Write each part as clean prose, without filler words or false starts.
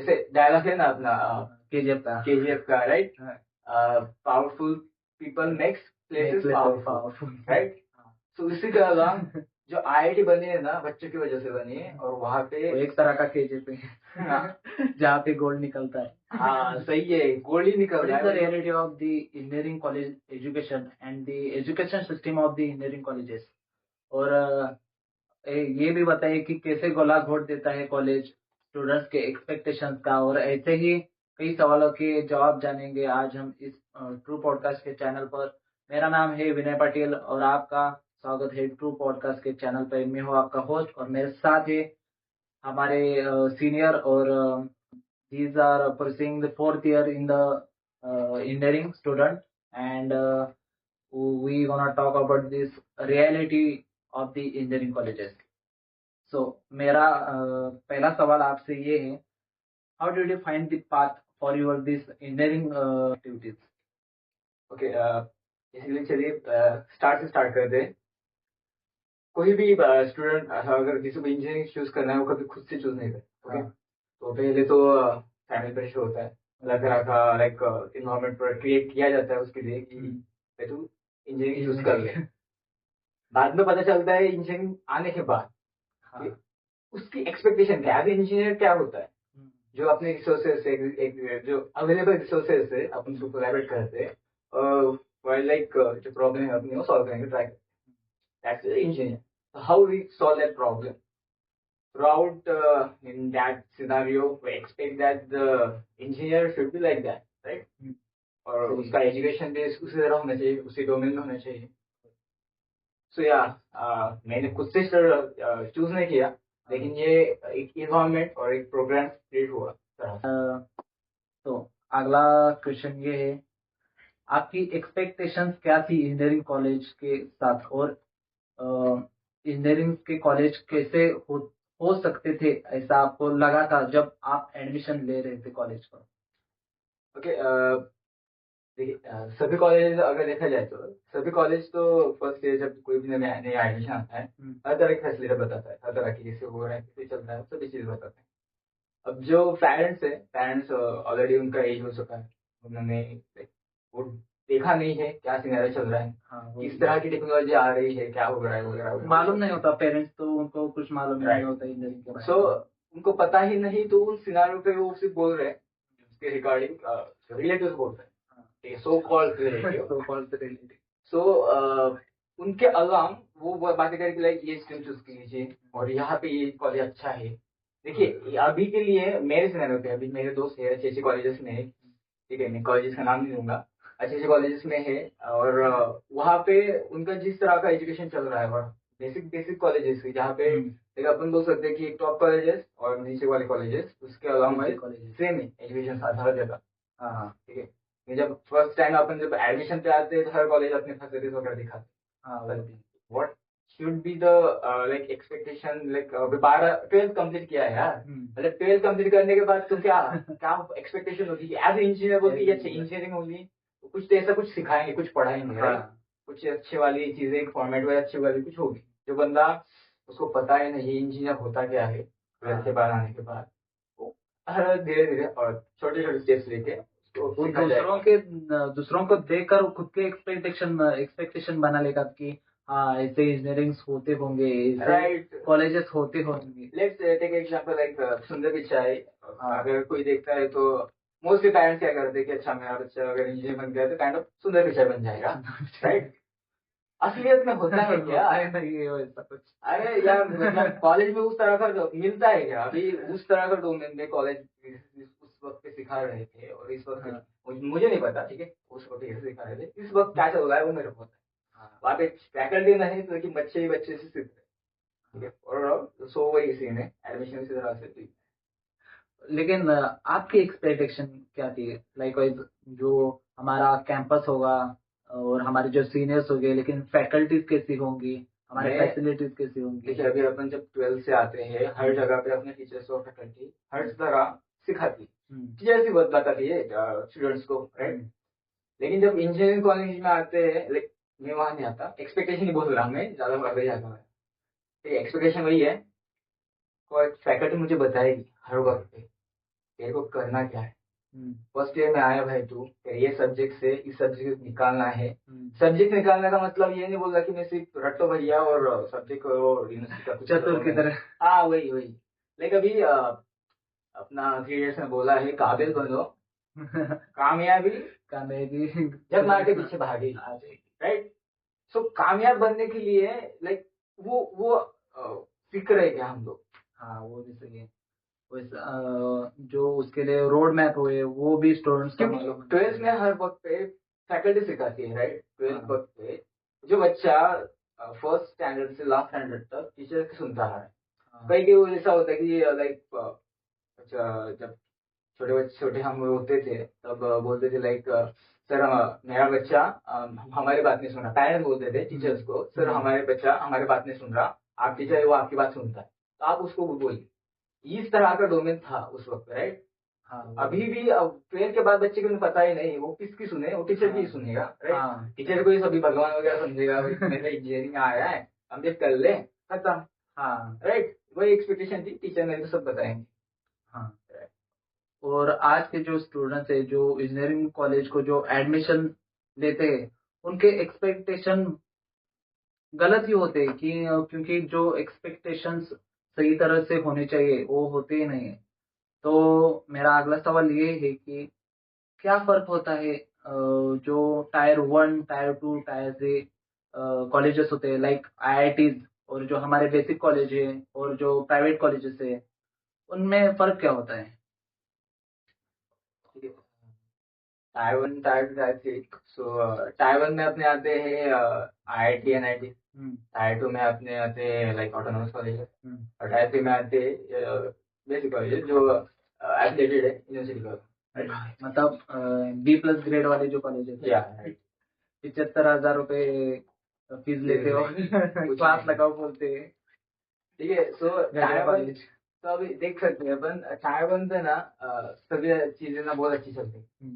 जैसे डायलॉग है ना अपना KGF का राइट, हाँ, powerful people makes places places powerful, powerful। Right. तो इसी के अलावा जो IIT बनी है ना बच्चों की वजह से बनी है, और वहाँ पे वो एक तरह का KGF है हाँ जहाँ पे गोल्ड निकलता है। हाँ सही है, गोली निकल What रहा is the है मतलब। reality of the engineering college education and the education system of the engineering colleges? और ये भी बताइए कि कैसे गोला घोट देता है कॉलेज स्टूडेंट्स के एक्सपेक्टेशंस का, और ऐसे ही कई सवालों के जवाब जानेंगे आज हम इस ट्रू पॉडकास्ट के चैनल पर। मेरा नाम है विनय पटेल और आपका स्वागत है ट्रू पॉडकास्ट के चैनल पर। मैं हूँ आपका होस्ट और मेरे साथ है हमारे सीनियर, और these are pursuing the fourth year in the engineering student, and we gonna talk about this reality of the engineering colleges. So मेरा पहला सवाल आपसे ये है, how did you find the path for your this engineering activities? Okay, इसलिए चलिए start से start करते हैं। कोई भी स्टूडेंट अगर किसी को इंजीनियरिंग चूज करना है वो कभी खुद से चूज नहीं करता। ओके, तो पहले तो फैमिली प्रेशर होता है, अलग तरह का लाइक इन्वायरमेंट क्रिएट किया जाता है उसके लिए कि भाई तू इंजीनियरिंग चूज कर ले। बाद में पता चलता है इंजीनियरिंग आने के बाद कि उसकी एक्सपेक्टेशन क्या है, इंजीनियर क्या होता है। जो अपने रिसोर्सेज से एक जो अवेलेबल रिसोर्सेज से अपन उसको कोलैबोरेट करते हैं और लाइक जो प्रॉब्लम है अपनी वो सॉल्व करने का ट्राई करते हैं। That's the engineer. So how we solve that problem? Throughout in that scenario, we expect that the engineer should be like that, right? और उसका एजुकेशन बेस उसी तरह होना चाहिए, उसी डोमेन में होना चाहिए। सो या मैंने खुद से चूज नहीं किया, लेकिन ये एक इन्वायरमेंट और एक प्रोग्राम क्रिएट हुआ तो अगला क्वेश्चन ये है, आपकी एक्सपेक्टेशंस क्या थी इंजीनियरिंग कॉलेज के साथ, और इंजीनियरिंग के कॉलेज कैसे हो सकते थे, ऐसा आपको लगा था जब आप एडमिशन ले रहे थे कॉलेज पर? ओके, देखिए सभी कॉलेज अगर देखा जाए तो सभी कॉलेज तो फर्स्ट ईयर जब कोई भी नया नया एडमिशन आता है हर तरह की फैसिलिटी बताता है, हर तरह की कैसे हो रहा है कैसे चल रहा है सभी चीजें बताते हैं। अब जो पेरेंट्स है, पेरेंट्स ऑलरेडी उनका एज हो चुका है, उन्होंने वो देखा नहीं है क्या सिनेरियो चल रहा है, किस तरह की टेक्नोलॉजी आ रही है, क्या हो रहा है वगैरह मालूम नहीं होता। पेरेंट्स तो उनको कुछ मालूम नहीं होता इंजीनियरिंग के बारे में। सो उनको पता ही नहीं, तो उन सिनेरियो पे वो सिर्फ बोल रहे हैं उसके रिगार्डिंग रिलेटिव बोल रहे हैं, सो कॉल्ड रिलेटिव। सो उनके अलावा वो बातें करें कि लाइक ये स्ट्रीम चूज कीजिए और यहाँ पे ये कॉलेज अच्छा है। देखिए अभी के लिए मेरे सिनेरियो पे अभी मेरे दोस्त है अच्छे अच्छे कॉलेजेस में है, ठीक है, मैं कॉलेजेस का नाम नहीं लूंगा, अच्छे अच्छे कॉलेजेस में है, और वहाँ पे उनका जिस तरह का एजुकेशन चल रहा है वह बेसिक बेसिक कॉलेजेस जहाँ पे एक अपन बोल सकते हैं कि टॉप कॉलेजेस और नीचे वाले कॉलेजेस, उसके अलावा सेम है एजुकेशन हर जगह। हाँ ठीक है, ये जब फर्स्ट टाइम अपन जब एडमिशन पे आते हैं तो हर कॉलेज अपने फैसिलिटीज वगैरह दिखाते हैं। What should be the like expectation, like 12th complete किया है यार, मतलब 12th कंप्लीट करने के बाद तो क्या क्या एक्सपेक्टेशन होती है एज इंजीनियर बोलती है, अच्छा इंजीनियरिंग होगी तो कुछ तो ऐसा कुछ सिखाएंगे कुछ पढ़ाएंगे, राइट, कुछ अच्छे वाली चीजें एक फॉर्मेट वाली अच्छी वाली कुछ होगी। जो बंदा उसको पता है नहीं इंजीनियर होता क्या है 12th के बाद आने के बाद, वो हर धीरे धीरे और छोटे छोटे स्टेप्स लेके दूसरों को देखकर खुद के एक्सपेक्टेशन बना लेगा कि हाँ ऐसे इंजीनियरिंग होते होंगे, राइट, कॉलेजेस होते होंगे। लेट्स टेक एग्जांपल लाइक सुंदर पिचाई, अगर कोई देखता है तो मोस्टली पेरेंट्स क्या करते हैं कि अच्छा मेरा बच्चा अगर इंजीनियर बन गया तो काइंड ऑफ सुंदर पिचाई बन जाएगा, राइट। असलियत में होता है क्या? नहीं है वैसा कुछ। अरे यार मतलब कॉलेज में उस तरह का मिलता है क्या? अभी उस तरह का डोमेन में कॉलेज उस वक्त पे सिखा रहे थे और इस वक्त मुझे नहीं पता, ठीक है, उस वक्त कैसे सिखा रहे थे, इस वक्त क्या चल रहा है वो मेरे को पता है। वहाँ पे फैकल्टी नहीं तो लेकिन बच्चे ही बच्चे से सीख रहे, ठीक है, और सो वही सीन है एडमिशन इसी तरह से। लेकिन आपकी एक्सपेक्टेशन क्या थी, लाइक वाइज जो हमारा कैंपस होगा और हमारे जो सीनियर्स होंगे, लेकिन फैकल्टीज कैसी होंगी, हमारे फैसिलिटीज कैसी होंगी? देखिए अभी अपन जब 12th से आते हैं हर जगह पे अपने टीचर्स और फैकल्टी हर तरह सिखाती, टीचर्स ही बताती है स्टूडेंट्स को, राइट। लेकिन जब इंजीनियरिंग कॉलेज में आते हैं, लाइक मैं वहां नहीं आता, एक्सपेक्टेशन ही बोल रहा मैं ज्यादा आगे जाता हूँ, एक्सपेक्टेशन वही है, फैकल्टी मुझे बताएगी हर वक्त पे तेरे को करना क्या है। फर्स्ट ईयर में आया भाई तू, ये सब्जेक्ट से इस सब्जेक्ट निकालना है। सब्जेक्ट निकालने का मतलब ये नहीं बोल रहा कि मैं सिर्फ रटो भैया और सब्जेक्ट और यूनिवर्सिटी का कुछ चतुर की तरह। हाँ वही वही। लेकिन अभी अपना 3 इयर्स में बोला है काबिल बनो, कामयाबी जब मार के पीछे भागी, राइट। सो कामयाब बनने के लिए लाइक वो सीख रहे क्या हम लोग। हाँ वो भी सही है। जो उसके लिए रोड मैप हुए वो भी स्टूडेंट्स को मालूम है। 12th में हर वक्त पे फैकल्टी सिखाती है, राइट। 12th वक्त पे जो बच्चा फर्स्ट स्टैंडर्ड से लास्ट स्टैंडर्ड तक टीचर की सुनता है। कई कई ऐसा होता है कि लाइक जब छोटे हम होते थे तब बोलते थे लाइक सर मेरा बच्चा हमारी बात नहीं सुन रहा। पेरेंट्स बोलते थे टीचर्स को, सर हमारे बच्चा हमारी बात नहीं सुन रहा, आप टीचर है वो आपकी बात सुनता है तो आप उसको बोलिए। इस तरह का डोमेन था उस वक्त, राइट। अभी भी 12th के बाद बच्चे को पता ही नहीं वो किसकी सुने, वो टीचर की सुनेगा, राइट। टीचर को ही सभी भगवान वगैरह समझेगा, मेरा इंजीनियरिंग आया है कंप्लीट कर ले खत्म। हाँ राइट, वही एक्सपेक्टेशन थी, टीचर ने तो सब बताएंगे। हाँ। और आज के जो स्टूडेंट्स है जो इंजीनियरिंग कॉलेज को जो एडमिशन लेते हैं उनके एक्सपेक्टेशन गलत ही होते हैं कि क्योंकि जो एक्सपेक्टेशंस सही तरह से होने चाहिए वो होते ही नहीं है। तो मेरा अगला सवाल ये है कि क्या फर्क होता है जो टायर 1 टायर 2 टायर 3 कॉलेजेस होते हैं लाइक आईआईटीज और जो हमारे बेसिक कॉलेज है और जो प्राइवेट कॉलेजेस है उनमें फर्क क्या होता है। Tyre 1 tyre 2 tyre 3। सो टायर 1 में अपने आते हैं IIT NIT। टायर 2 में अपने आते हैं लाइक ऑटोनॉमस कॉलेज। और टायर 3 में आते हैं बेसिक कॉलेज जो एफिलिएटेड है यूनिवर्सिटी कॉलेज। मतलब B+ ग्रेड वाले जो कॉलेज है 75,000 रुपए फीस लेते हो क्लास लगाओ बोलते हैं। ठीक है। सो टायर 1 तो अभी देख सकते हैं अपन टायर 1 पे ना सभी चीजें ना बहुत अच्छी चलती है।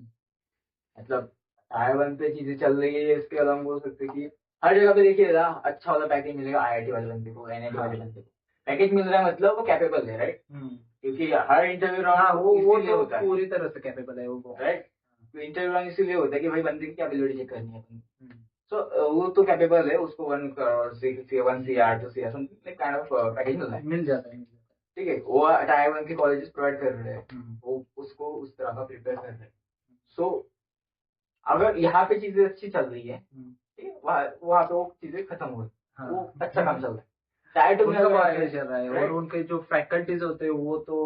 मतलब टायर 1 पे चीजें चल रही है, इसके अलावा हम बोल सकते कि हर जगह पे देखिएगा अच्छा वाला पैकेज मिलेगा। IIT वाले बंदे को, NIT वाले बंदे को पैकेज मिल रहा है मतलब वो कैपेबल है, राइट। क्योंकि हर इंटरव्यू राउंड वो तो होता है पूरी तरह से कैपेबल है वो, राइट। तो इंटरव्यू राउंड इसीलिए होता है कि भाई बंदे की क्या एबिलिटी चेक करनी है अपन। सो वो तो कैपेबल है, उसको 1 crore 1 CR 2 CR something kind of package मिल जाता है। ठीक है। वो टायर 1 के कॉलेजेस प्रोवाइड कर रहे हैं, वो उसको उस तरह का प्रिपेयर कर रहे हैं। सो अगर यहाँ पे चीजें अच्छी चल रही है, ठीक है, वहाँ पे वो चीजें खत्म हो रही, वो अच्छा काम चल रहा है। टायर 2 में चल रहा है और उनके जो फैकल्टीज होते हैं वो तो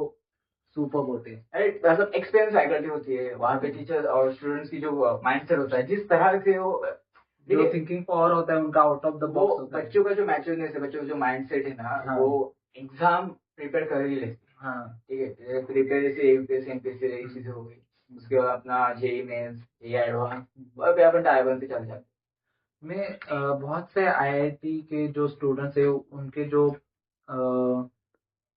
सुपर होते हैं, राइट। मतलब एक्सपीरियंस फैकल्टी होती है वहाँ पे। टीचर और स्टूडेंट्स की जो माइंडसेट होता है, जिस तरह से वो जो थिंकिंग पावर होता है उनका आउट ऑफ द बॉक्स होता है। बच्चों का जो मैच्योरनेस है, बच्चों का जो माइंडसेट है ना, वो एग्जाम प्रिपेयर कर ही लेते हैं। ठीक है। प्रिपेयर से UPSC MPSC यही चीजें हो गई, उसके बाद अपना JEE मेंस ये एडवांस और फिर अपन टायर 1 पे चल जाते। मैं बहुत से IIT के जो स्टूडेंट्स है उनके जो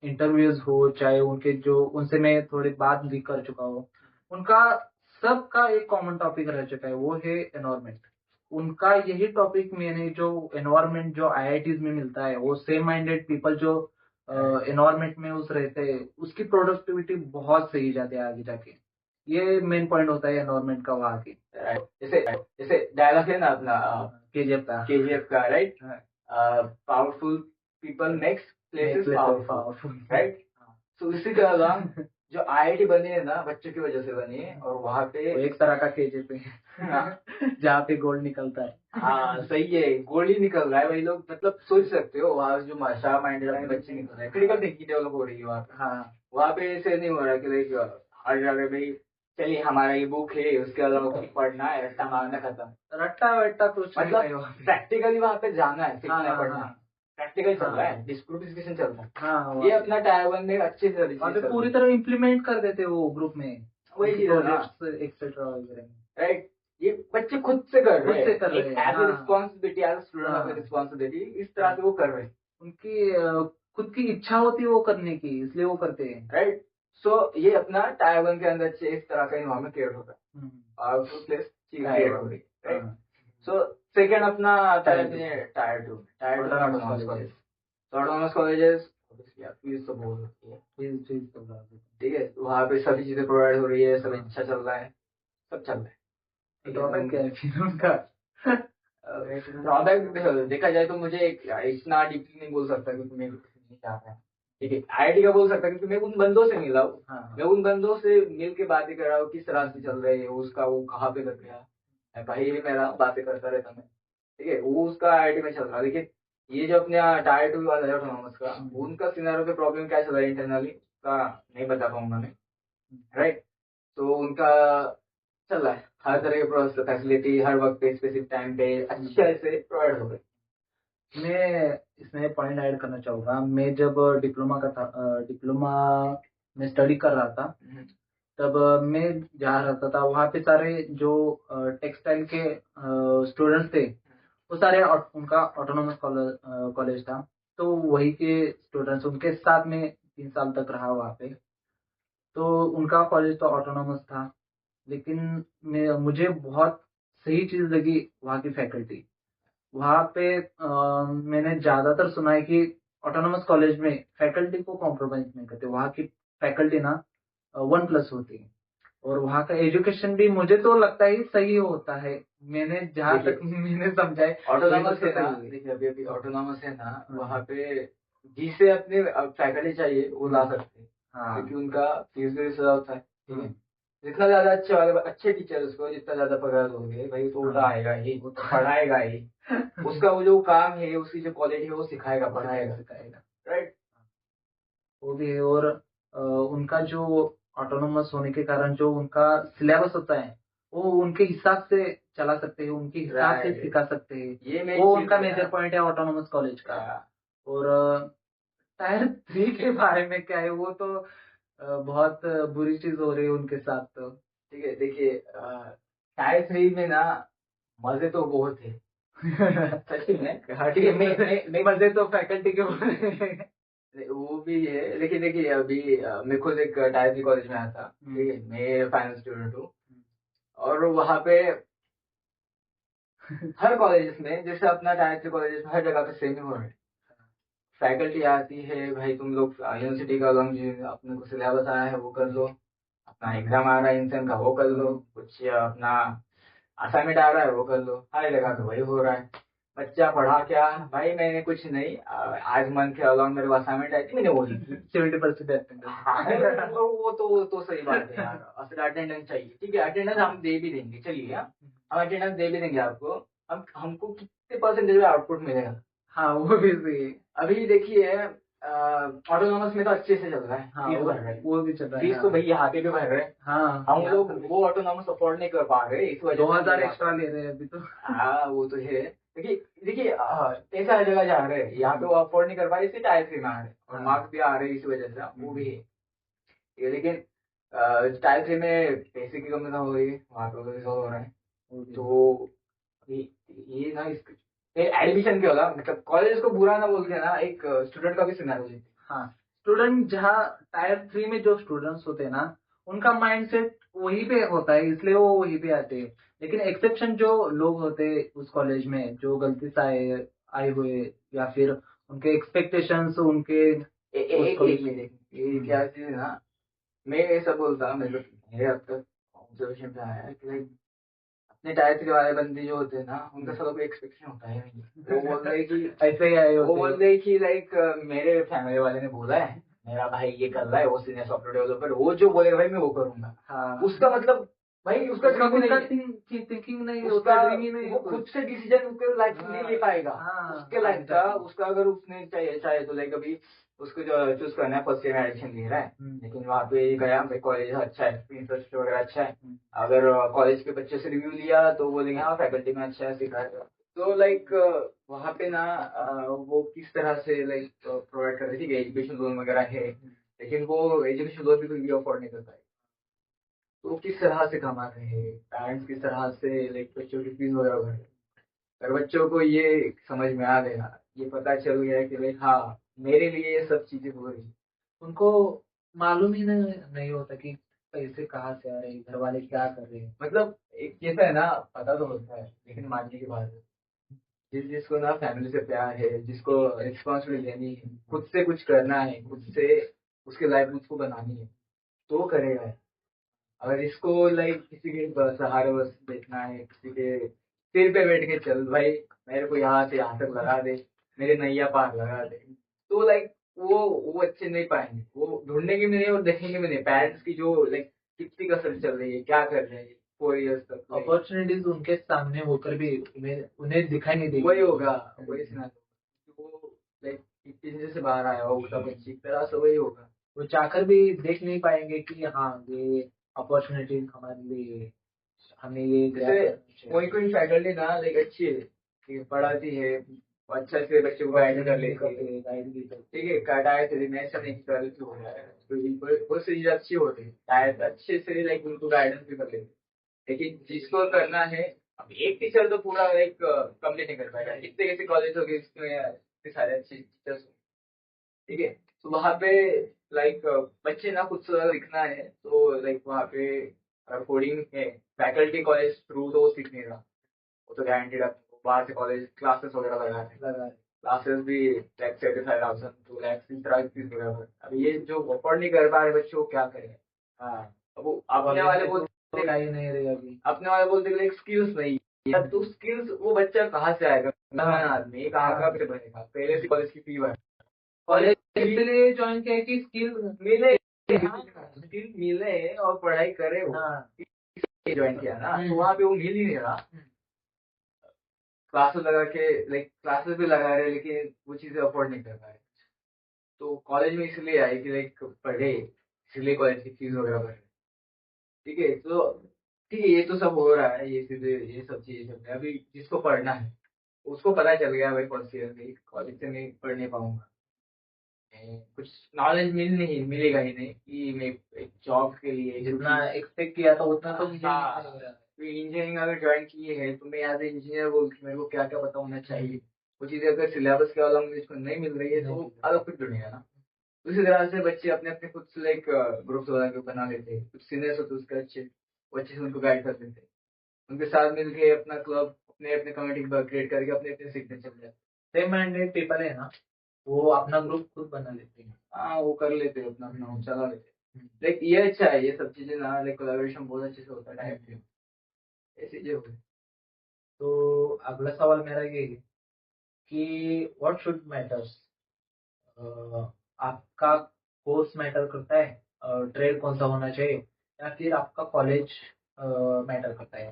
इंटरव्यूज हो चाहे उनके जो उनसे मैं थोड़ी बात भी कर चुका हूँ, उनका सबका एक कॉमन टॉपिक रह चुका है, वो है एनवायरमेंट। उनका यही टॉपिक मैंने जो एनवायरमेंट जो IITs में मिलता है वो सेम माइंडेड पीपल जो एनवायरमेंट में उस रहते हैं उसकी प्रोडक्टिविटी बहुत सही जाती है आगे जाके। ये मेन पॉइंट होता है एनवायरमेंट का वहाँ के। जैसे डायलॉग है ना अपना KGF का right, powerful people makes places powerful, right. तो इसी तरह जो IIT बनी है ना बच्चों की वजह से बनी है, और वहाँ पे एक तरह का KGF है जहाँ पे गोल्ड निकलता है। हाँ सही है, गोल्ड ही निकल रहा है। वही लोग मतलब सोच सकते हो वहाँ जो शार्प माइंडेड बच्चे निकल रहे हैं, क्रिटिकल थिंकिंग डेवलप हो रही है वहाँ पे। हाँ वहाँ पे ऐसे नहीं हो रहा कि लाइक हर जगह भाई चलिए हमारा ये बुक है उसके अलावा कुछ पढ़ना है, रट्टा मारना खत्म, रट्टा वट्टा कुछ मतलब प्रैक्टिकली वहाँ पे जाना है, सीखना पढ़ना है, प्रैक्टिकल चल रहा है, ग्रुप डिस्कशन चल रहा है। ये अपना टायर 1 में अच्छे से पूरी तरह इम्प्लीमेंट कर देते वो ग्रुप में, वही प्रोजेक्ट्स एक्सेट्रा वगैरह, राइट। ये बच्चे खुद से कर रहे हैं, as a responsibility, as student of responsibility, इस तरह से वो कर रहे हैं। उनकी खुद की इच्छा होती है वो करने की, इसलिए वो करते हैं, राइट। सो ये अपना टायर 1 के अंदर इस तरह का इन्वायरमेंट क्रिएट होता है, पावरफुल प्लेस क्रिएट हो रही है, राइट। सो सेकेंड अपना tyre 2 autonomous colleges. Autonomous colleges fees तो बहुत होती है, फीस तो बहुत है। ठीक है। वहाँ पे सभी चीजें प्रोवाइड हो रही है, सब अच्छा चल रहा है, सब चल रहा है, ठीक है। ड्रॉबैक क्या है फिर उनका? ड्रॉबैक देखा जाए तो मुझे इतना डीपली नहीं बोल सकता क्योंकि मैं कुछ नहीं चाहता है, ठीक है। आईआईटी का बोल सकता क्योंकि मैं उन बंदों से मिला हूँ, हाँ मैं उन बंदों से मिल के बातें कर रहा हूँ किस तरह से चल रहे हैं, उसका वो कहाँ पे लग गया, मैं भाई मेरा बातें करता रहता मैं, ठीक है। वो उसका आईआईटी में चल रहा है, लेकिन ये जो अपने टायर 2 वाला है ऑटोनॉमस का, उनका सिनेरियो पे प्रॉब्लम क्या चल रहा है इंटरनली का नहीं बता पाऊंगा मैं, राइट। तो उनका चल रहा है, हर तरह के फैसिलिटी हर वक्त पे स्पेसिफिक टाइम पे अच्छे से प्रोवाइड हो गए। मैं इसमें पॉइंट ऐड करना चाहूँगा। मैं जब डिप्लोमा में स्टडी कर रहा था, तब मैं जहाँ रहता था वहाँ पे सारे जो टेक्सटाइल के स्टूडेंट्स थे, वो सारे उनका ऑटोनोमस कॉलेज था। तो वही के स्टूडेंट्स उनके साथ में 3 साल तक रहा वहाँ पे। तो उनका कॉलेज तो ऑटोनोमस था, लेकिन मुझे बहुत सही चीज लगी वहाँ की फैकल्टी। वहाँ पे मैंने ज्यादातर सुना है कि ऑटोनोमस कॉलेज में फैकल्टी को कॉम्प्रोमाइज नहीं करते। वहाँ की फैकल्टी ना 1+ होती है, और वहाँ का एजुकेशन भी मुझे तो लगता है सही होता है। मैंने जहाँ तक मैंने समझा है ऑटोनॉमस तो है ना, सही है। देखिए अभी ऑटोनॉमस है ना, वहाँ पे जिसे अपने फैकल्टी चाहिए वो ला सकते हैं, क्योंकि उनका फीस भी ज्यादा होता है, ठीक है। जितना ज्यादा अच्छे वाले अच्छे टीचर्स को जितना ज्यादा पगार दोगे भाई तो वो आएगा ही, वो तो पढ़ाएगा ही, उसका वो जो काम है उसकी जो क्वालिटी है वो सिखाएगा पढ़ाएगा, राइट। वो भी है। और उनका जो ऑटोनोमस होने के कारण जो उनका सिलेबस होता है वो उनके हिसाब से चला सकते हैं, उनके हिसाब से सिखा सकते हैं। ये वो उनका मेजर पॉइंट है ऑटोनोमस कॉलेज का। और टायर 3 के बारे में क्या है, वो तो बहुत बुरी चीज हो रही है उनके साथ तो। ठीक है, देखिए टायर 3 में ना मजे तो बहुत है सच में, ठीक है। मैं मजे तो फैकल्टी के बोले। वो भी है, लेकिन देखिए अभी मैं खुद एक टायर 3 कॉलेज में आया था, ठीक है। मैं फाइनल स्टूडेंट हूँ, और वहाँ पे हर कॉलेज में जैसे अपना टायर 3 कॉलेज में हर जगह पे सेम ही हो रहा है। फैकल्टी आती है भाई तुम लोग यूनिवर्सिटी का अपने को सिलेबस आया है वो कर लो, अपना एग्जाम आ रहा है इंसान का वो कर लो, कुछ अपना असाइनमेंट आ रहा है वो कर लो, हर जगह पे वही हो रहा है। बच्चा पढ़ा क्या भाई, मैंने कुछ नहीं, आज मंथ के अलॉन्ग मेरे को असाइनमेंट आई थी मैंने वो लिखी 70% अटेंडेंस। वो तो सही बात है यार, असल अटेंडेंस चाहिए, ठीक है। अटेंडेंस हम दे भी देंगे, चलिए हम अटेंडेंस दे भी देंगे आपको, हम हमको कितने परसेंटेज में आउटपुट मिलेगा। हाँ वो भी सही है। अभी देखिए ऑटोनॉमस में तो अच्छे से चल रहा है, हाँ फीस भर रहे हैं, वो भी चल रहा है। फीस तो भैया यहाँ पे भी भर रहे हैं, हाँ हम लोग वो ऑटोनॉमस अफोर्ड नहीं कर पा रहे इस वजह 2000 से एक्स्ट्रा ले रहे हैं अभी तो। हाँ वो तो है, देखिए देखिए पैसे हर जगह जा रहे हैं, यहाँ पे वो अफोर्ड नहीं कर पा रहे इसलिए टायर 3 में आ रहे हैं, और मार्क्स भी आ रहे हैं इस वजह से, वो भी है ये। लेकिन टायर 3 में पैसे की कमी ना हो रही है, वहाँ पे रिजॉल्व हो रहा है। तो ये ना इस एडमिशन क्या होगा, मतलब कॉलेज को बुरा ना बोल के ना एक स्टूडेंट का भी सिनेरियो लेते हैं। हाँ, स्टूडेंट जहाँ टायर 3 में जो स्टूडेंट्स होते हैं ना, उनका माइंडसेट वहीं पे होता है, इसलिए वो वहीं पे आते हैं। लेकिन एक्सेप्शन जो लोग होते हैं उस कॉलेज में, जो गलती से आए हुए, या फिर उनके एक्सपेक्टेशंस उनके एक मिनट, ये क्या चीज है ना, मैं ऐसा बोलता मेरे अब तक ऑब्जर्वेशन पे आया है कि लाइक अपने टायर 3 वाले बंदे जो होते हैं ना, उनका सबका कोई एक्सपेक्टेशन होता है नहीं, वो बोल रहे कि ऐसे ही आए वो होते बोल हैं। रहे कि लाइक मेरे फैमिली वाले ने बोला है, मेरा भाई ये कर रहा है, वो सीनियर सॉफ्टवेयर डेवलपर, वो जो बोलेगा भाई मैं वो करूंगा। हाँ, उसका मतलब भाई उसका ड्रीम नहीं है, थिंकिंग नहीं, उसका ड्रीम ही नहीं वो खुद से डिसीजन उसके लाइफ में नहीं ले पाएगा, उसके लाइफ का उसका अगर उसने चाहे चाहे तो लाइक अभी उसको जो चूज करना है फर्स्ट ईयर में एडमिशन ले रहा है, लेकिन वहाँ पे गया भाई कॉलेज अच्छा है, इंफ्रास्ट्रक्चर वगैरह अच्छा है, अगर कॉलेज के बच्चे से रिव्यू लिया तो बोलेंगे हाँ फैकल्टी में अच्छा है सिखाया, तो लाइक वहाँ पे ना वो किस तरह से लाइक प्रोवाइड कर रही थी एजुकेशन लोन वगैरह है, लेकिन वो एजुकेशन लोन भी कोई भी अफोर्ड नहीं कर पाएगा। तो किस तरह से कमा रहे हैं पेरेंट्स, किस तरह से लाइक बच्चों की फीस वगैरह भर रहे हैं, अगर बच्चों को ये समझ में आ गया, ये पता चल गया कि भाई हाँ मेरे लिए ये सब चीजें हो रही, उनको मालूम ही नहीं होता कि पैसे कहाँ से आ रहे हैं, घर वाले क्या कर रहे हैं। मतलब एक कैसा है ना, पता तो होता है लेकिन मानने की बात है, जिसको ना फैमिली से प्यार है, जिसको रिस्पॉन्सिबिलिटी लेनी है, खुद से कुछ करना है, खुद से उसकी लाइफ उसको बनानी है, तो वो करेगा। अगर इसको लाइक किसी के सहारे बस बैठना है, किसी के सिर पे बैठ के चल भाई, मेरे को यहाँ से यहाँ तक लगा दे, मेरे नैया पार लगा दे, तो लाइक वो अच्छे नहीं पाएंगे, वो ढूंढेंगे भी नहीं और देखेंगे भी नहीं पेरेंट्स की जो लाइक कितनी कसर चल रही है, क्या कर रहे हैं 4 years तक। अपॉर्चुनिटीज उनके सामने होकर भी उन्हें उन्हें दिखाई नहीं देगी। वही होगा, वही सुना, वो लाइक पिंजरे से बाहर आया होगा बच्ची की तरह से, वही होगा। वो चाहकर भी देख नहीं पाएंगे कि हाँ ये अपॉर्चुनिटीज हमारे लिए, हमें ये जैसे कोई कोई फैकल्टी ना लाइक अच्छी है, ठीक है, पढ़ाती है, अच्छा से बच्चे को गाइड कर लेती है, गाइड भी करते ठीक है, टायर से मैं ऐसा नहीं कर रही हो रहा है, तो वो चीज अच्छी होती है, टायर अच्छे से लाइक उनको गाइडेंस भी कर लेते हैं। लेकिन जिसको करना है, अब एक टीचर तो पूरा लाइक कंप्लीट नहीं कर पाएगा, इतने कैसे कॉलेज हो गए इसमें इतने सारे अच्छे टीचर्स, ठीक है, तो वहाँ पे लाइक बच्चे ना कुछ लिखना है, तो लाइक वहाँ पे कोडिंग है, फैकल्टी कॉलेज थ्रू तो वो सीख नहीं रहा, वो तो गारंटीड आपको बाहर से कॉलेज क्लासेस वगैरह लगा, क्लासेस भी लाइक 75,000 2 लाख इस तरह की फीस वगैरह। अब ये जो अफोर्ड नहीं कर पा रहे बच्चे, वो क्या करें। हाँ, अब वो अपने वाले बोलते नहीं रहे अभी, अपने वाले बोलते लाइक स्किल्स नहीं है, तो स्किल्स वो बच्चा कहाँ से आएगा, आदमी कहाँ से बनेगा, पहले से कॉलेज की फी भर, कॉलेज इसलिए ज्वाइन किया कि स्किल मिले, स्किल मिले और पढ़ाई करे, वो ज्वाइन किया ना, तो वहाँ पे वो मिल ही नहीं रहा, क्लासेस लगा के लाइक क्लासेस भी लगा रहे लेकिन वो चीजें अफोर्ड नहीं कर पा रहे, तो कॉलेज में इसलिए आए कि लाइक पढ़े, इसलिए कॉलेज की फीस वगैरह भरे, ठीक है, तो ठीक है, ये तो सब हो रहा है, ये चीजें ये सब चीजें चल रही है। अभी जिसको पढ़ना है उसको पता चल गया भाई फर्स्ट ईयर में कॉलेज से मैं पढ़ नहीं पाऊंगा, कुछ नॉलेज मिलेगा ही नहीं कि मैं एक जॉब के लिए जितना एक्सपेक्ट किया था उतना तो मुझे नहीं हाँ, मिल रहा है। इंजीनियरिंग अगर ज्वाइन की है तो मैं एज ए इंजीनियर बोल के मेरे को क्या क्या पता होना चाहिए, वो चीजें अगर सिलेबस के अलग मुझे नहीं मिल रही है तो अलग कुछ जुड़ेगा ना। उसी तरह से बच्चे अपने अपने खुद से लाइक ग्रुप्स वगैरह के बना लेते हैं, कुछ सीनियर्स होते उसके अच्छे, वो अच्छे से उनको गाइड कर देते हैं, उनके साथ मिलके अपना क्लब अपने अपने कम्युनिटी क्रिएट करके अपने अपने सीखने चल जाते सेम माइंडेड पीपल है ना, वो अपना ग्रुप खुद बना लेते हैं। हैं। हाँ, वो कर लेते हैं अपना अपना, वो चला लेते हैं, लाइक ये अच्छा है, ये सब चीजें ना लाइक कोलैबोरेशन बहुत अच्छे से होता है टाइप में, ऐसी चीजें होती तो अगला सवाल मेरा ये है कि व्हाट शुड मैटर्स, आपका कोर्स मैटर करता है, ट्रेड कौन सा होना चाहिए, या फिर आपका कॉलेज मैटर करता है।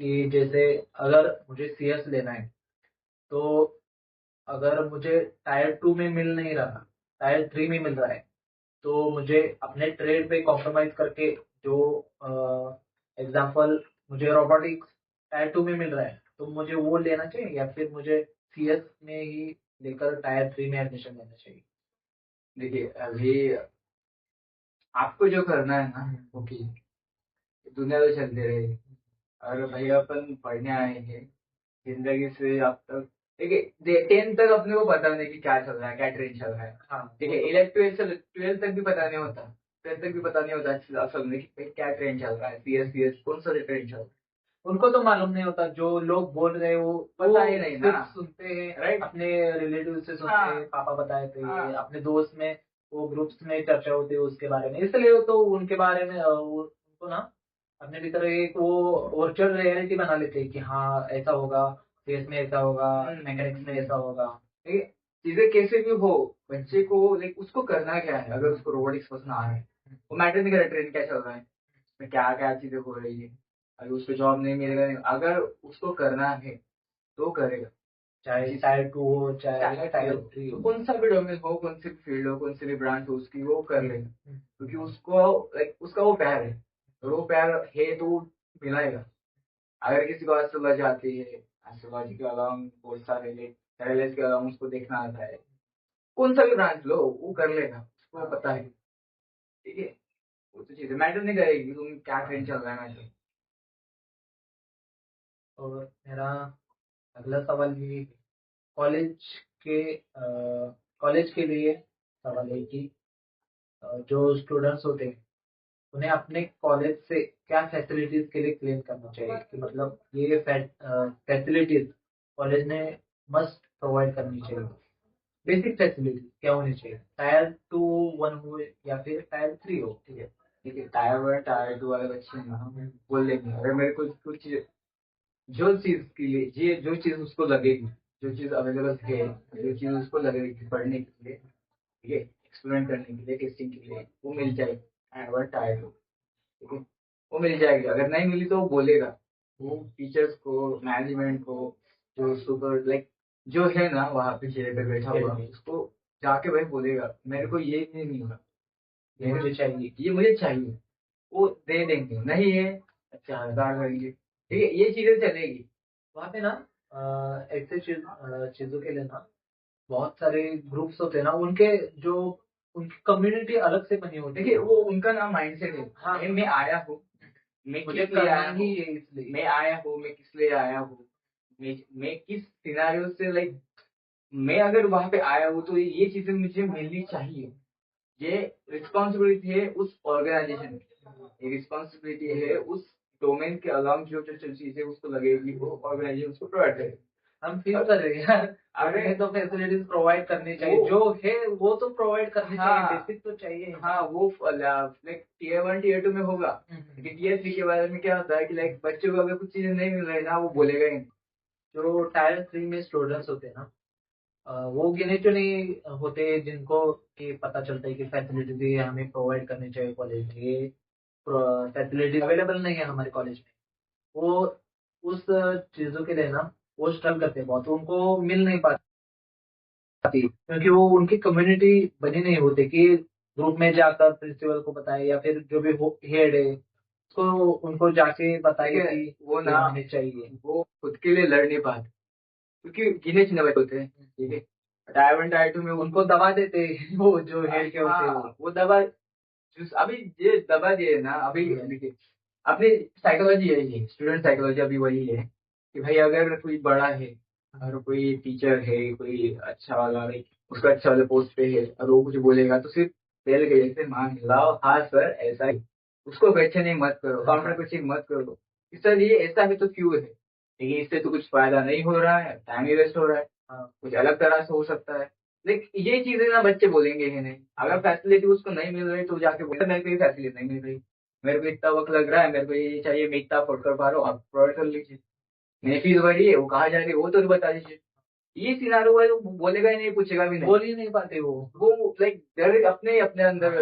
कि जैसे अगर मुझे सीएस लेना है, तो अगर मुझे टायर 2 में मिल नहीं रहा, टायर 3 में मिल रहा है, तो मुझे अपने ट्रेड पे कॉम्प्रोमाइज करके, जो एग्जांपल मुझे रोबोटिक्स टायर 2 में मिल रहा है, तो मुझे वो लेना चाहिए, या फिर मुझे सीएस में ही लेकर टायर 3 में एडमिशन लेना चाहिए। देखिए अभी आपको जो करना है ना वो कीजिए, दुनिया तो चलती रहेगी, और भाई अपन पढ़ने आए हैं जिंदगी से अब तक, देखिए 10th तक अपने को पता नहीं कि क्या चल रहा है, क्या ट्रेंड चल रहा है, हाँ, ठीक है, 11th 12th तक भी पता नहीं होता, 10th तक भी पता नहीं होता असल में कि भाई क्या ट्रेंड चल रहा है, सीएस कौन सा ट्रेंड चल रहा है, उनको तो मालूम नहीं होता, जो लोग बोल रहे हैं वो पता ही नहीं ना, सिर्फ सुनते हैं, राइट, अपने रिलेटिव से सुनते हाँ, हैं, पापा बताए थे, हाँ, अपने दोस्त में वो ग्रुप्स में चर्चा होती है उसके बारे में, इसलिए तो उनके बारे में उनको ना अपने भीतर एक वो वर्चुअल रियलिटी बना लेते हैं कि हाँ ऐसा होगा, सीएस में ऐसा होगा, मैकेनिक्स में ऐसा होगा। ठीक है, चीजें कैसे भी हो, बच्चे को लाइक उसको करना क्या है, अगर उसको रोबोटिक्स पसंद आ रहा है, वो मैटर नहीं कर रहा ट्रेंड क्या चल रहा है, उसमें क्या क्या चीजें हो रही है, अगर उसको जॉब नहीं मिलेगा, अगर उसको करना है तो करेगा, चाहे टायर 2 हो चाहे टायर 3 तो हो। कौन सा भी डोमेन हो, कौन सी भी फील्ड हो, कौन सी भी ब्रांच हो उसकी, वो कर लेगा, क्योंकि उसको लाइक उसका वो प्यार है, और वो प्यार है तो वो मिलाएगा। अगर किसी को एस्ट्रोलॉजी आती है, एस्ट्रोलॉजी के अलावा बहुत सारे पैरालाइज के अलावा उसको देखना आता है, कौन सा भी ब्रांच लो वो कर लेगा, उसको पता है, ठीक है, वो तो चीजें मैटर नहीं करेगी तुम क्या ट्रेंड चल रहा है, मैटर। और मेरा अगला सवाल ये, कॉलेज के कॉलेज के लिए सवाल है कि जो स्टूडेंट्स होते हैं उन्हें अपने कॉलेज से क्या फैसिलिटीज के लिए क्लेम करना चाहिए, कि मतलब ये फैसिलिटीज कॉलेज ने मस्ट प्रोवाइड करनी चाहिए। बेसिक फैसिलिटी क्या होनी चाहिए, टायर 2 1 हो या फिर टायर 3 हो, ठीक है। ठीक है, टायर 1 टायर 2 वाले बच्चे हैं ना, हम बोल देंगे अगर मेरे को कुछ जो चीज के लिए ये जो चीज उसको लगेगी, जो चीज अवेलेबल है, जो चीज उसको लगेगी पढ़ने के लिए, ठीक है, एक्सपेरिमेंट करने के लिए, टेस्टिंग के लिए, वो मिल जाएगी टायर 1 टायर 2, ठीक है, वो मिल जाएगी। अगर नहीं मिली तो वो बोलेगा, वो टीचर्स को, मैनेजमेंट को, जो सुपर लाइक जो है ना वहाँ पे चेयर पे बैठा हुआ, उसको जाके भाई बोलेगा मेरे को ये नहीं मिला, ये मुझे चाहिए। ये मुझे चाहिए, वो दे देंगे। नहीं है, अच्छा 1000 करेंगे, ठीक है, ये चीजें चलेगी। वहाँ पे ना ऐसे चीजों के लिए ना बहुत सारे ग्रुप्स होते हैं ना, उनके जो उनकी कम्युनिटी अलग से बनी होती देखिए है। वो उनका नाम माइंडसेट है। हाँ। मैं आया हूँ, मैं मुझे किस लिए करना आया ही हूँ, है इसलिए। मैं आया हूँ, मैं किस लिए आया हूँ, मैं किस सिनारियो से लाइक, मैं अगर वहां पे आया हूँ तो ये चीजें मुझे मिलनी चाहिए। ये रिस्पॉन्सिबिलिटी है उस ऑर्गेनाइजेशन की, ये रिस्पॉन्सिबिलिटी है उस डोमेन के अलावा जो जो चीजें उसको लगेगी वो ऑर्गेनाइजेशन उसको प्रोवाइड करेगी। हम फील कर रहे हैं यार, अरे हमें तो फैसिलिटीज प्रोवाइड करनी चाहिए, वो जो है वो तो प्रोवाइड करनी चाहिए, हाँ बेसिक तो चाहिए। हाँ, वो लाइक टीयर 1 टीयर 2 में होगा, लेकिन टीयर 3 के बारे में क्या होता है कि लाइक बच्चों को अगर कुछ चीजें नहीं मिल रही ना, वो बोलेगा ही नहीं। जो टायर 3 में स्टूडेंट्स होते हैं ना, वो गिने चुने होते जिनको ये पता चलता है कि फैसिलिटीज ये हमें प्रोवाइड करनी चाहिए कॉलेज में, ये फैसिलिटीज अवेलेबल नहीं है हमारे कॉलेज में। वो उस चीजों के लिए ना वो स्ट्रगल करते हैं बहुत, उनको मिल नहीं पाती क्योंकि वो उनकी कम्युनिटी बनी नहीं होती कि ग्रुप में जाकर प्रिंसिपल को बताए या फिर जो भी हेड है उसको उनको जाके बताए ठीक है, कि वो ये ना हमें चाहिए। वो खुद के लिए लड़ नहीं पाते क्योंकि गिने चुने बच्चे होते हैं, ठीक है। टायर 1 टायर 2 में उनको दबा देते हैं, वो जो हेड के होते हैं हाँ वो दवा अभी ये दवा दिए ना, अभी देखिए अपनी साइकोलॉजी यही है, स्टूडेंट साइकोलॉजी अभी वही है कि भाई अगर कोई बड़ा है, अगर कोई टीचर है, कोई अच्छा वाला लाइक उसका अच्छा वाले पोस्ट पे है, और वो कुछ बोलेगा तो सिर्फ पहले के जैसे मान लाओ हाँ सर ऐसा ही, उसको क्वेश्चनिंग मत करो, काउंटर क्वेश्चनिंग मत करो कि सर ये ऐसा है तो क्यों है, लेकिन इससे तो कुछ फायदा नहीं हो रहा है, टाइम ही वेस्ट हो रहा है, कुछ अलग तरह से हो सकता है। लेकिन ये चीजें ना बच्चे बोलेंगे ही नहीं। अगर फैसिलिटी उसको नहीं मिल रही तो जाके बोले मेरे को ये फैसिलिटी नहीं मिल रही, मेरे को इतना वक्त लग रहा है, मेरे को ये चाहिए, मैं इतना अफोर्ड कर पा रहा हूँ, आप प्रोवाइड कर लीजिए, मेरी फीस बढ़ी है, वो कहाँ जा रही है वो तो बता दीजिए। ये सिनारो है, वो बोलेगा ही नहीं, पूछेगा भी नहीं, बोल ही नहीं पाते वो लाइक डायरेक्ट अपने अपने अंदर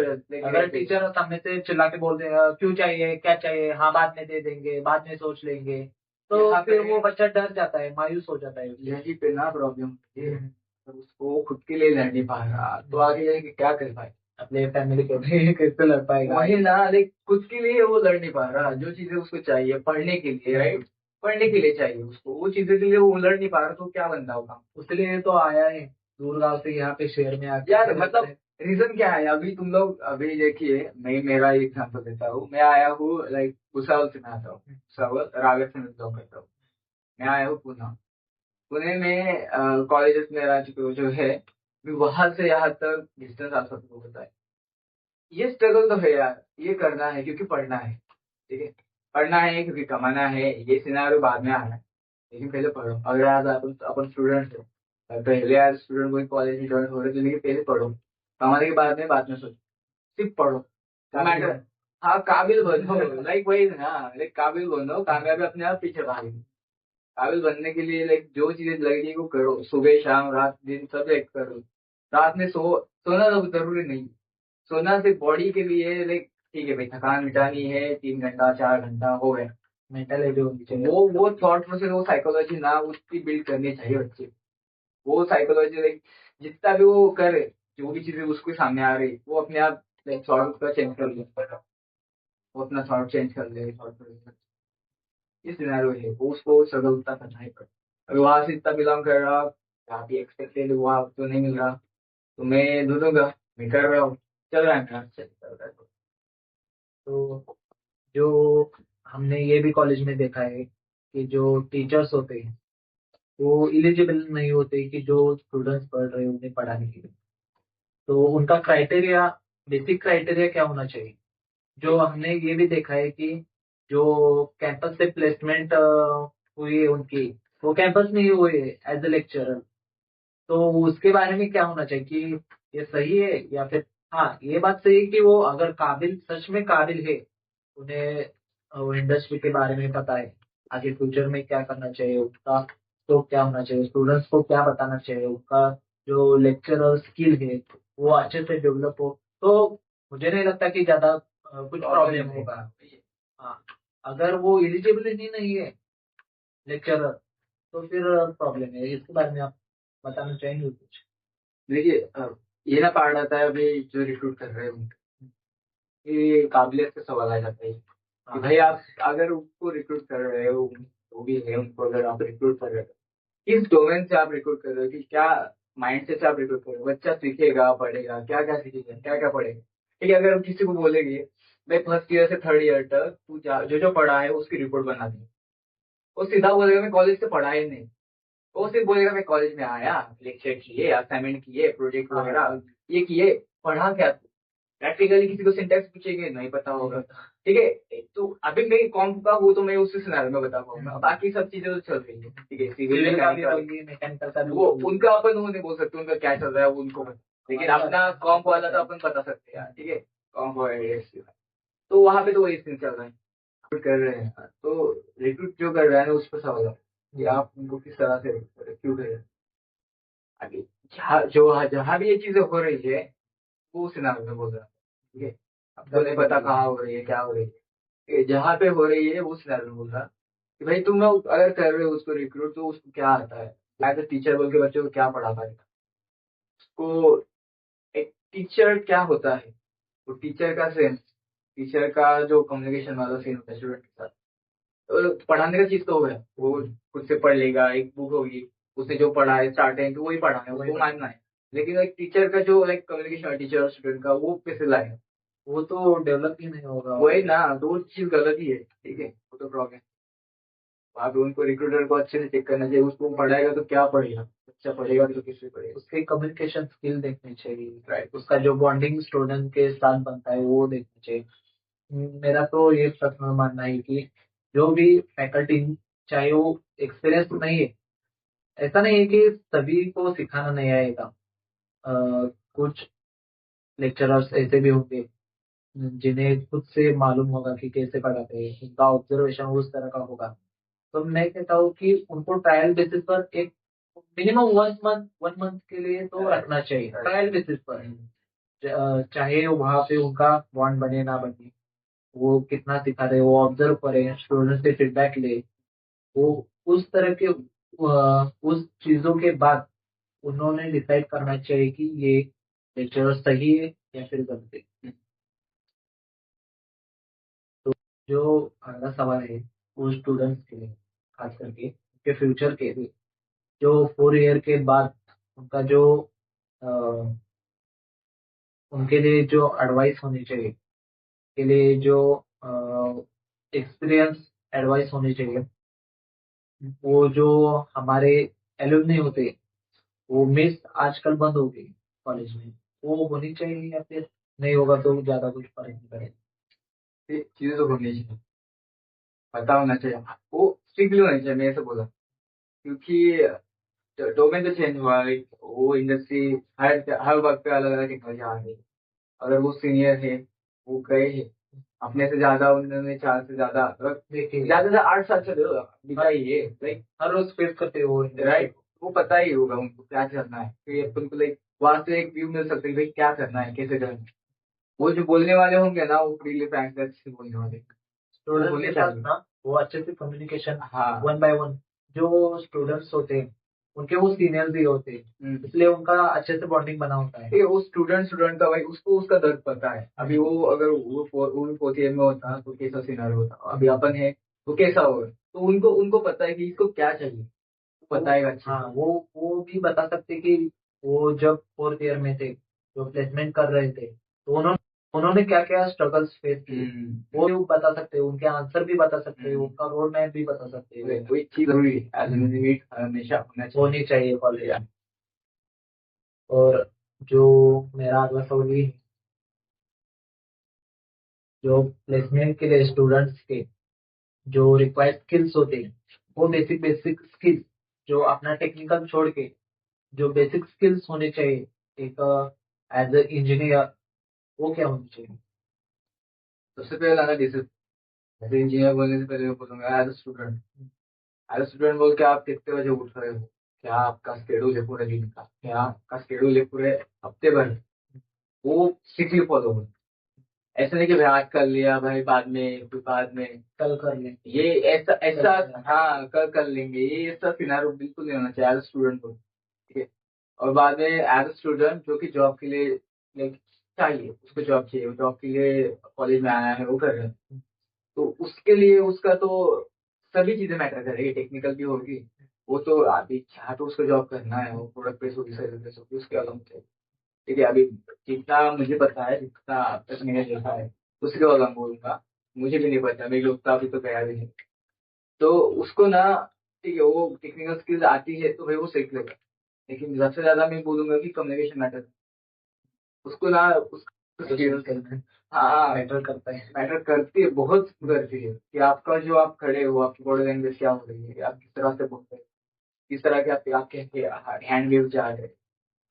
अगर टीचर सामने से चिल्ला के बोल देगा क्यों चाहिए क्या चाहिए, हाँ बाद में दे देंगे, बाद में सोच लेंगे, तो यहाँ फिर पे वो बच्चा डर जाता है, मायूस हो जाता है। यही पे ना प्रॉब्लम है, तो उसको खुद के लिए लड़ नहीं पा रहा तो आगे जाके क्या कर पाए, अपने फैमिली को भी कैसे लड़ पाएगा। वही ना, लाइक खुद के लिए वो लड़ नहीं पा रहा, जो चीजें उसको चाहिए पढ़ने के लिए, राइट, पढ़ने के लिए चाहिए उसको, वो चीजें के लिए वो लड़ नहीं पा रहा तो क्या बनता होगा। उसके तो आया है दूर गांव से यहाँ पे शहर में आके। यार मतलब रीजन क्या है, अभी तुम लोग अभी देखिए, मैं मेरा एग्जाम्पल देता हूँ, मैं आया हूँ लाइक भुसावल से मैं आता हूँ, भुसावल रागत से मैं बिलोंग करता हूँ, मैं आया हूँ पुणे, पुणे में कॉलेजेस मेरा जो है, वहां से यहाँ तक डिस्टेंस आप सबको पता है, ये स्ट्रगल तो है यार, ये करना है क्योंकि पढ़ना है, ठीक है, पढ़ना है क्योंकि कमाना है, ये सिनारियो बाद में आना है, लेकिन पहले पढ़ो। अगर आज अपन अपन स्टूडेंट हो, पहले आज स्टूडेंट कोई कॉलेज में ज्वाइन हो रहे तो लेकिन पहले पढ़ो, कमाने के बाद में सोचो, सिर्फ पढ़ो, मैटर, हाँ काबिल बनो, लाइक वही ना, लाइक काबिल बनो, कामयाबी अपने आप पीछे भागेगी। काबिल बनने के लिए लाइक जो चीजें लगेगी वो करो, सुबह शाम रात दिन सब एक करो। रात में सोना तो जरूरी नहीं, सोना सिर्फ बॉडी के लिए लाइक ठीक है भाई, थकान मिटानी है, 3 घंटा 4 घंटा हो गया, मेंटलिटी होनी चाहिए। वो थॉट प्रोसेस, वो साइकोलॉजी ना उसकी बिल्ड करनी चाहिए बच्चे को। वो साइकोलॉजी लाइक जितना भी वो करे, जो भी चीजें उसके सामने आ रही वो अपने आप लाइक थॉट का चेंज कर ले, वो अपना थॉट चेंज कर ले, थॉट इस सिनेरियो है, वो उसको स्ट्रगल उतना करना ही पड़ता। अभी वहां से इतना बिलोंग कर रहा, जहाँ भी एक्सपेक्टेड वहाँ तो नहीं मिल रहा, तो मैं ढूंढूंगा, मैं कर रहा हूँ, चल रहा है मेरा, चल रहा है। तो जो हमने ये भी कॉलेज में देखा है कि जो टीचर्स होते हैं वो इलिजिबल नहीं होते कि जो स्टूडेंट्स पढ़ रहे हैं उन्हें पढ़ाने के लिए। तो उनका क्राइटेरिया, बेसिक क्राइटेरिया क्या होना चाहिए। जो हमने ये भी देखा है कि जो कैंपस से प्लेसमेंट हुई है उनकी, वो कैंपस में ही हुए एज ए लेक्चरर, तो उसके बारे में क्या होना चाहिए कि ये सही है या फिर, हाँ ये बात सही है कि वो अगर काबिल, सच में काबिल है, उन्हें वो इंडस्ट्री के बारे में पता है, आगे फ्यूचर में क्या करना चाहिए उनका, तो क्या होना चाहिए, स्टूडेंट्स को क्या बताना चाहिए, उनका जो लेक्चरल स्किल है वो अच्छे से डेवलप हो, तो मुझे नहीं लगता कि ज्यादा कुछ प्रॉब्लम होगा। हाँ, अगर वो एलिजिबिलिटी नहीं है लेक्चरर, तो फिर प्रॉब्लम है। इसके बारे में आप बताना चाहेंगे कुछ? देखिए ये ना पार्ट आता है अभी जो रिक्रूट कर रहे हैं उनका, ये काबिलियत का सवाल आ जाता है कि भाई आप अगर उसको रिक्रूट कर रहे हो, वो भी है उनको, अगर आप रिक्रूट कर रहे हो किस डोमेन से आप रिक्रूट कर रहे हो, कि क्या माइंड से आप रिक्रूट कर रहे हो, बच्चा सीखेगा पढ़ेगा, क्या क्या सीखेगा, क्या क्या पढ़ेगा। ठीक है, अगर हम किसी को बोलेंगे भाई फर्स्ट ईयर से थर्ड ईयर तक तू जो जो पढ़ा है उसकी रिपोर्ट बना दे, वो सीधा बोलेगा मैं कॉलेज से पढ़ा ही नहीं। वो सिर्फ बोलेगा मैं कॉलेज में आया, लेक्चर किए, असाइनमेंट किए, प्रोजेक्ट वगैरह ये किए, पढ़ा क्या। प्रैक्टिकली किसी को सिंटेक्स पूछेंगे नहीं पता होगा। ठीक है, तो अभी मेरी कॉम्प का वो तो मैं उसी सिनारियो में बता पाऊंगा, बाकी सब चीजें तो चल रही है। ठीक है, सिविल मैकेनिकल का वो उनका अपन वो नहीं बोल सकते, उनका क्या चल रहा है वो उनको पता। लेकिन अपना कॉम्प वाला तो अपन बता सकते हैं यार। ठीक है, कॉम्प और तो वहां पे तो वही सीन चल रहा है, रिक्रूट कर रहे हैं। तो रिक्रूट जो कर रहा है ना उस पर सवाल है कि आप उनको किस तरह से क्यों कर रहे हैं। अभी जहाँ भी ये चीजें हो रही है वो सिनारियो में बोल रहा है। ठीक है, आपको नहीं पता कहाँ हो रही है, क्या हो रही है, जहाँ पे हो रही है वो सिनारियो में बोल रहा है कि भाई तुम लोग अगर कर रहे हो उसको रिक्रूट, तो उसको क्या आता है, एज ए टीचर बोल के बच्चों को क्या पढ़ा पाएगा उसको। एक टीचर क्या होता है, वो टीचर का सेंस, टीचर का जो कम्युनिकेशन वाला सीन होता है स्टूडेंट के साथ, तो पढ़ाने का चीज तो हो गया, वो खुद से पढ़ लेगा, एक बुक होगी उसने जो पढ़ा है स्टार्टिंग तो वही पढ़ा है, उसको मानना है। लेकिन एक टीचर का जो लाइक कम्युनिकेशन टीचर और स्टूडेंट का वो कैसे लाए, वो तो डेवलप ही नहीं होगा। वही ना, तो वो चीज गलत ही है। ठीक है, वो तो प्रॉब्लम। वहाँ पे उनको रिक्रूटर को अच्छे से चेक करना चाहिए, उसको पढ़ाएगा तो क्या पढ़ेगा, अच्छा पढ़ेगा तो किससे पढ़ेगा। उसके कम्युनिकेशन स्किल देखनी चाहिए, राइट, उसका जो बॉन्डिंग स्टूडेंट के साथ बनता है वो देखना चाहिए। मेरा तो ये पर्सनल मानना है कि जो भी फैकल्टी, चाहे वो एक्सपीरियंस नहीं है, ऐसा नहीं है कि सभी को सिखाना नहीं आएगा। कुछ लेक्चरर्स ऐसे भी होंगे जिन्हें खुद से मालूम होगा कि कैसे पढ़ाते हैं, उनका ऑब्जर्वेशन उस तरह का होगा। तो मैं कहता हूँ कि उनको ट्रायल बेसिस पर एक मिनिमम 1 मंथ के लिए तो रखना चाहिए, ट्रायल बेसिस पर। चाहे वहां पे उनका बॉन्ड बने ना बने, वो कितना सिखा रहे वो ऑब्जर्व करे, स्टूडेंट से फीडबैक ले, वो उस तरह के उस चीजों के बाद उन्होंने डिसाइड करना चाहिए कि ये लेक्चर सही है या फिर गलत है। जो अगला सवाल है वो स्टूडेंट्स के लिए, खास करके उनके फ्यूचर के लिए, जो 4 ईयर के बाद उनका जो अ, उनके लिए जो एडवाइस होनी चाहिए, के लिए जो एक्सपीरियंस एडवाइस होनी चाहिए, वो जो हमारे एलुमनी होते, वो मिस आजकल बंद हो गई कॉलेज में, वो होनी चाहिए या फिर नहीं होगा तो ज्यादा कुछ फर्क नहीं पड़ेगा? ये चीजें तो होनी चाहिए, पता होना चाहिए, वो स्ट्रिक्टली होनी चाहिए, मैं ऐसे बोला। क्योंकि डोमेन तो चेंज हुआ है, वो इंडस्ट्री हर हर वक्त पे अलग अलग टेक्नोलॉजी आ रही है। अगर वो सीनियर है, वो गए हैं, अपने से ज्यादा उन्होंने 4 से ज्यादा मतलब देखिए, ज्यादा से 8 साल चले होगा दिखा ही है, लाइक हर रोज फेस करते हो राइट। वो पता ही होगा उनको क्या करना है, तो ये अपन को लाइक वहां से एक व्यू मिल सकता है कि भाई क्या करना है, कैसे करना है। वो जो बोलने वाले होंगे ना वो फ्रीली फ्रैंक अच्छे से बोलने वाले, स्टूडेंट बोलने के साथ चाहिए। ना वो अच्छे से कम्युनिकेशन, हाँ, 1 by 1, जो स्टूडेंट्स होते हैं उनके वो सीनियर भी होते हैं, इसलिए उनका अच्छे से बॉन्डिंग बना होता है। ठीक है, वो स्टूडेंट का भाई उसको उसका दर्द पता है। अभी वो अगर वो भी 4th ईयर में होता तो कैसा सिनारियो होता, अभी अपन है तो कैसा होगा, तो उनको उनको पता है कि इसको क्या चाहिए, बताएगा अच्छे हाँ, से। वो भी बता सकते कि वो जब 4th ईयर में थे, जो प्लेसमेंट कर रहे थे, तो उन्होंने उन्होंने क्या क्या स्ट्रगल्स फेस किए, वो भी बता सकते हैं, उनके आंसर भी बता सकते हैं, उनका रोड मैप भी बता सकते हैं। वही चीज जरूरी है, एलिमिनेट हमेशा होना चाहिए। होनी चाहिए कॉलेज में। और जो मेरा अगला सवाल ये है, जो प्लेसमेंट के लिए स्टूडेंट्स के जो रिक्वायर्ड स्किल्स होते हैं, वो बेसिक स्किल्स जो अपना टेक्निकल छोड़ के जो बेसिक स्किल्स होने चाहिए एक एज ए इंजीनियर, वो क्या होनी चाहिए? सबसे पहले आना डिसिप्लिन। एज इंजीनियर बोलने से पहले मैं बोलूंगा एज स्टूडेंट बोल के आप कितने बजे उठ रहे हो, क्या आपका स्केड्यूल है पूरे दिन का, क्या आपका स्केड्यूल है पूरे हफ्ते भर, वो स्ट्रिक्टली फॉलो हो। ऐसा नहीं कि भाई आज कर लिया भाई बाद में, फिर बाद में कल कर लें। ये ऐसा ऐसा हाँ कल कर लेंगे, ये ऐसा सिनारियो बिल्कुल नहीं होना चाहिए एज स्टूडेंट को। ठीक है। और बाद में एज स्टूडेंट जो कि जॉब के लिए लाइक चाहिए, उसको जॉब चाहिए, जॉब के लिए कॉलेज में आया है वो कर रहे हैं, तो उसके लिए उसका तो सभी चीजें मैटर करेगी, टेक्निकल भी होगी, वो तो अभी चाहे तो उसको जॉब करना है, वो प्रोडक्ट बेस होगी, सर्विस बेस होगी, उसके अलग चाहिए। ठीक है। अभी जितना मुझे पता है, जितना अब तक मैंने देखा है, उसके अलग बोलूंगा। मुझे भी नहीं पता, मेरे लोग अभी तो गया भी नहीं। तो उसको ना, ठीक है, वो टेक्निकल स्किल्स आती है तो भाई वो सीख लेगा, लेकिन सबसे ज्यादा मैं बोलूंगा कि कम्युनिकेशन मैटर। उसको ना उस Social skills हाँ मैटर करता है। मैटर करती है, बहुत करती है कि आपका जो आप खड़े हो, आपकी बॉडी लैंग्वेज क्या हो रही है, आप किस तरह से बोल रहे हो, किस तरह के आपके हैंड वेव जा रहे हैं,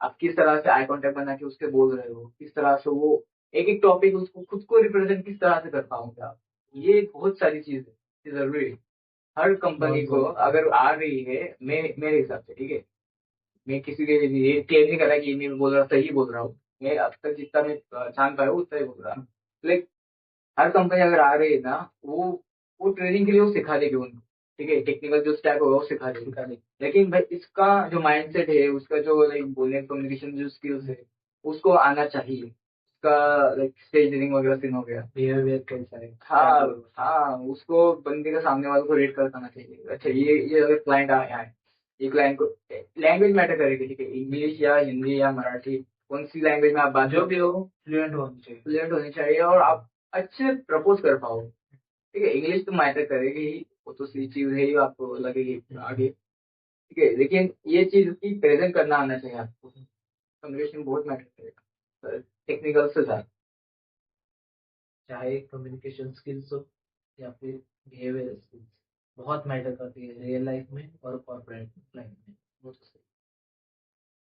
आप किस तरह से आई कांटेक्ट बना के उसके बोल रहे हो, किस तरह से वो एक एक टॉपिक उसको खुद को रिप्रेजेंट किस तरह से कर पाओगे आप। ये बहुत सारी चीज है, जरूरी है। हर कंपनी को अगर आ रही है, मेरे हिसाब से, ठीक है, मैं किसी के लिए ये क्लेम नहीं कर रहा कि मैं बोल रहा सही बोल रहा हूँ, मैं अब तक जितना मैं जान पाया हूँ उतना ही बोल रहा हूँ। लाइक हर कंपनी अगर आ रही है ना, वो ट्रेनिंग के लिए वो सिखा देगी उनको। ठीक है, टेक्निकल जो स्टैक होगा वो सिखा देगी, लेकिन भाई इसका जो माइंडसेट है, उसका जो लाइक बोलने कम्युनिकेशन जो स्किल्स है, उसको आना चाहिए। उसका लाइक स्टेज रीडिंग वगैरह सीन हो गया, बिहेवियर कैसा है? हाँ हाँ, उसको बंदे का सामने वाले को रेट करना चाहिए। अच्छा, ये अगर क्लाइंट आया है, ये क्लाइंट को लैंग्वेज मैटर करेगी, ठीक है, इंग्लिश या हिंदी या मराठी, कौन सी लैंग्वेज में आप बात जो भी हो फ्लुएंट होनी चाहिए। फ्लुएंट होनी चाहिए, और आप अच्छे प्रपोज कर पाओ। ठीक है, इंग्लिश तो मैटर करेगी ही, वो तो सी चीज है ही, आपको लगेगी आगे। ठीक है, लेकिन ये चीज की प्रेजेंट करना आना चाहिए आपको। कम्युनिकेशन बहुत मैटर करेगा टेक्निकल से ज्यादा। चाहे कम्युनिकेशन स्किल्स हो या फिर बिहेवियर स्किल्स, बहुत मैटर करती है रियल लाइफ में और कॉर्पोरेट लाइफ में। वो तो सही।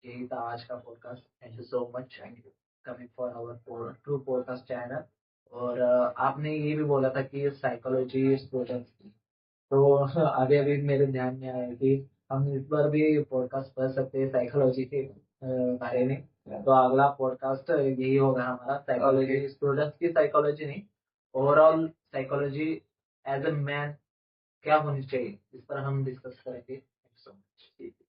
यही था आज का podcast. Thank you so much coming for our true podcast channel. और आपने ये भी बोला था कि साइकोलॉजी स्टूडेंट्स की, तो अभी अभी मेरे ध्यान में आया कि हम इस बार भी पॉडकास्ट कर सकते हैं साइकोलॉजी के बारे में। तो अगला पॉडकास्ट यही होगा हमारा, साइकोलॉजी स्टूडेंट्स की, साइकोलॉजी नहीं, overall psychology as a man क्या होनी चाहिए, इस पर हम डिस्कस करेंगे। Thank you so much.